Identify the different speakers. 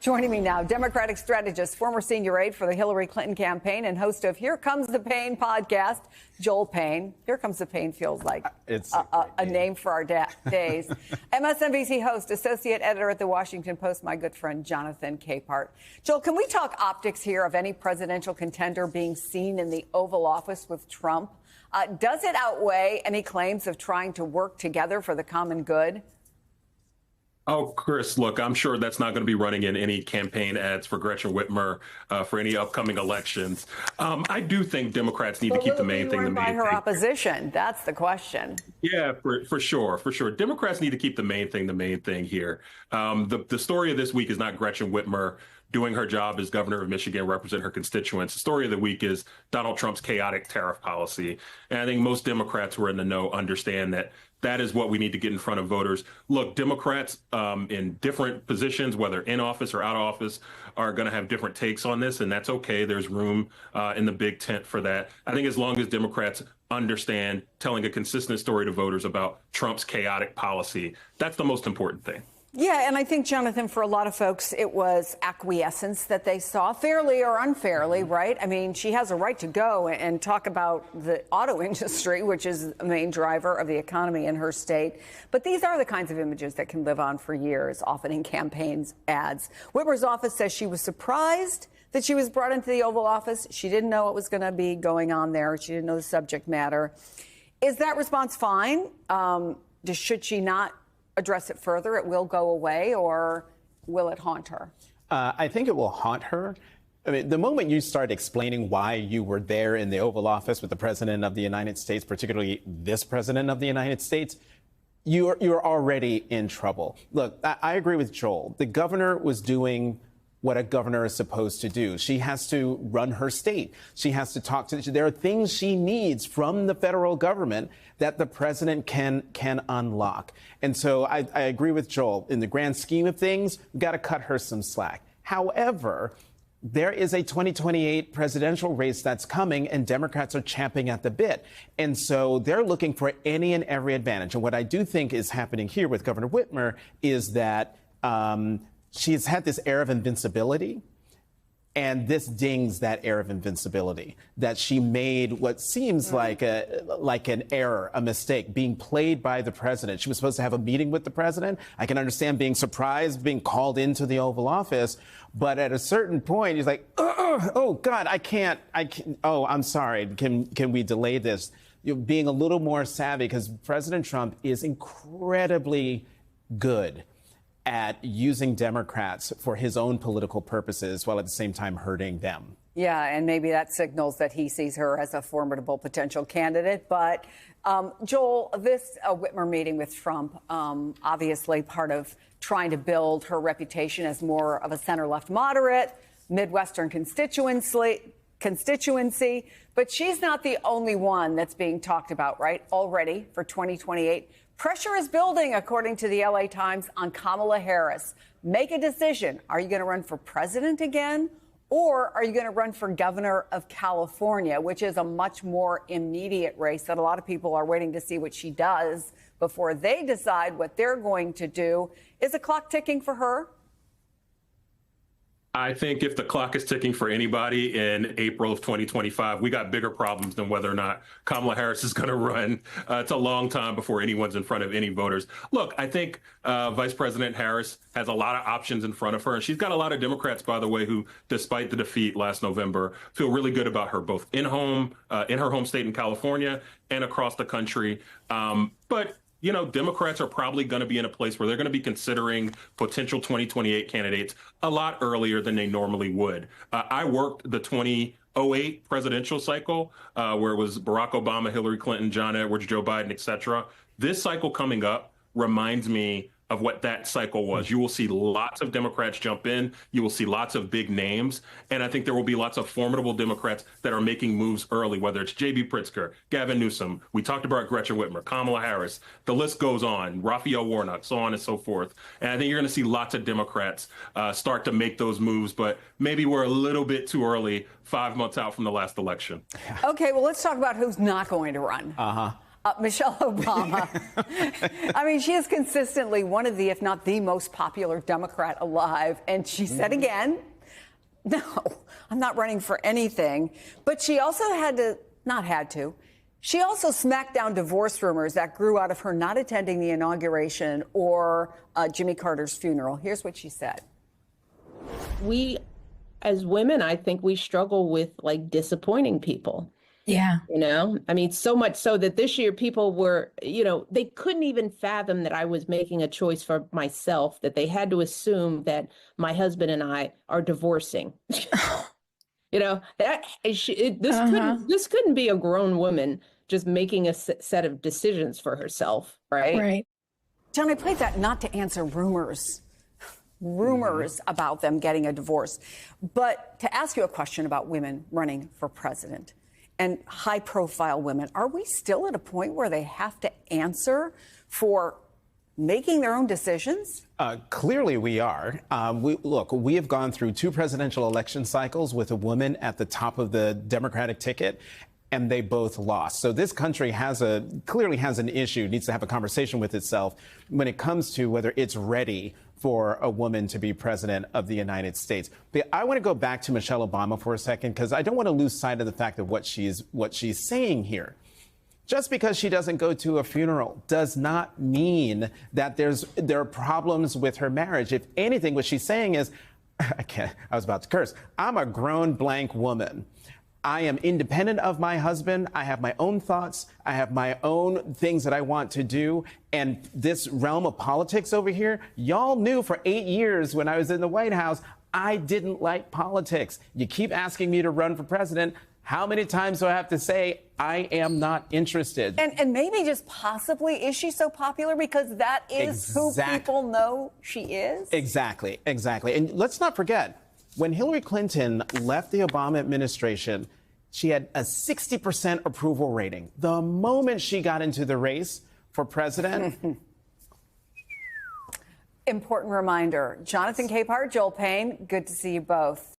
Speaker 1: Joining me now, Democratic strategist, former senior aide for the Hillary Clinton campaign, and host of Here Comes the Pain podcast, Joel Payne. Here Comes the Pain feels like
Speaker 2: it's
Speaker 1: a name for our days. MSNBC host, associate editor at the Washington Post, my good friend Jonathan Capehart. Joel, can we talk optics here of any presidential contender being seen in the Oval Office with Trump? Does it outweigh any claims of trying to work together for the common good?
Speaker 3: Oh, Chris, look, I'm sure that's not going to be running in any campaign ads for Gretchen Whitmer for any upcoming elections. I do think Democrats need to keep the main thing the main
Speaker 1: by her
Speaker 3: thing.
Speaker 1: opposition. That's the question.
Speaker 3: Yeah, for sure. Democrats need to keep the main thing here. The story of this week is not Gretchen Whitmer doing her job as governor of Michigan, represent her constituents. The story of the week is Donald Trump's chaotic tariff policy. And I think most Democrats who are in the know understand that that is what we need to get in front of voters. Look, Democrats in different positions, whether in office or out of office, are going to have different takes on this, and that's okay. There's room in the big tent for that. I think as long as Democrats understand telling a consistent story to voters about Trump's chaotic policy, that's the most important thing.
Speaker 1: Yeah, and I think, Jonathan, for a lot of folks, it was acquiescence that they saw, fairly or unfairly, right? I mean, she has a right to go and talk about the auto industry, which is a main driver of the economy in her state. But these are the kinds of images that can live on for years, often in campaigns ads. Whitmer's office says she was surprised that she was brought into the Oval Office. She didn't know what was going to be going on there. She didn't know the subject matter. Is that response fine? Should she not address it further? It will go away, or will it haunt her?
Speaker 2: I think it will haunt her. I mean, the moment you start explaining why you were there in the Oval Office with the President of the United States, particularly this President of the United States, you're already in trouble. Look, I agree with Joel. The governor was doing what a governor is supposed to do. She has to run her state. She has to talk to, there are things she needs from the federal government that the president can unlock. And so I agree with Joel. In the grand scheme of things, we've got to cut her some slack. However, there is a 2028 presidential race that's coming, and Democrats are champing at the bit. And so they're looking for any and every advantage. And what I do think is happening here with Governor Whitmer is that she's had this air of invincibility, and this dings that air of invincibility, that she made what seems like an error, a mistake, being played by the president. She was supposed to have a meeting with the president. I can understand being surprised, being called into the Oval Office, but at a certain point, he's like, oh God, I can't, oh, I'm sorry, can we delay this? Being a little more savvy, because President Trump is incredibly good at using Democrats for his own political purposes while at the same time hurting them.
Speaker 1: Yeah, and maybe that signals that he sees her as a formidable potential candidate. But Joel, this Whitmer meeting with Trump, obviously part of trying to build her reputation as more of a center-left moderate, Midwestern constituency. But she's not the only one that's being talked about, right, already for 2028. Pressure is building, according to the LA Times, on Kamala Harris. Make a decision. Are you going to run for president again? Or are you going to run for governor of California, which is a much more immediate race that a lot of people are waiting to see what she does before they decide what they're going to do? Is the clock ticking for her?
Speaker 3: I think if the clock is ticking for anybody in April of 2025, we got bigger problems than whether or not Kamala Harris is going to run. It's a long time before anyone's in front of any voters. Look, I think Vice President Harris has a lot of options in front of her. And she's got a lot of Democrats, by the way, who, despite the defeat last November, feel really good about her, both in her home state in California and across the country. But you know, Democrats are probably going to be in a place where they're going to be considering potential 2028 candidates a lot earlier than they normally would. I worked the 2008 presidential cycle where it was Barack Obama, Hillary Clinton, John Edwards, Joe Biden, et cetera. This cycle coming up reminds me of what that cycle was. You will see lots of Democrats jump in. You will see lots of big names. And I think there will be lots of formidable Democrats that are making moves early, whether it's J.B. Pritzker, Gavin Newsom. We talked about Gretchen Whitmer, Kamala Harris. The list goes on, Raphael Warnock, so on and so forth. And I think you're going to see lots of Democrats start to make those moves. But maybe we're a little bit too early, 5 months out from the last election.
Speaker 1: Okay, well, let's talk about who's not going to run. Michelle Obama. I mean, she is consistently one of the, if not the most popular Democrat alive. And she said again, no, I'm not running for anything. But she also she also smacked down divorce rumors that grew out of her not attending the inauguration or Jimmy Carter's funeral. Here's what she said.
Speaker 4: We, as women, I think we struggle with like disappointing people.
Speaker 5: Yeah.
Speaker 4: You know, I mean, so much so that this year people were, you know, they couldn't even fathom that I was making a choice for myself, that they had to assume that my husband and I are divorcing. You know, this couldn't be a grown woman just making a set of decisions for herself. Right.
Speaker 5: Right.
Speaker 1: John, I played that not to answer rumors about them getting a divorce, but to ask you a question about women running for president and high profile women. Are we still at a point where they have to answer for making their own decisions?
Speaker 2: Clearly we are. We have gone through 2 presidential election cycles with a woman at the top of the Democratic ticket, and they both lost. So this country clearly has an issue, needs to have a conversation with itself when it comes to whether it's ready for a woman to be president of the United States. But I want to go back to Michelle Obama for a second, because I don't want to lose sight of the fact of what she's saying here. Just because she doesn't go to a funeral does not mean that there are problems with her marriage. If anything, what she's saying is, I was about to curse, I'm a grown blank woman. I am independent of my husband. I have my own thoughts. I have my own things that I want to do. And this realm of politics over here, y'all knew for 8 years when I was in the White House, I didn't like politics. You keep asking me to run for president. How many times do I have to say I am not interested?
Speaker 1: And maybe just possibly, is she so popular because that is who people know she is?
Speaker 2: Exactly. And let's not forget, when Hillary Clinton left the Obama administration, she had a 60% approval rating. The moment she got into the race for president.
Speaker 1: Important reminder. Jonathan Capehart, Joel Payne, good to see you both.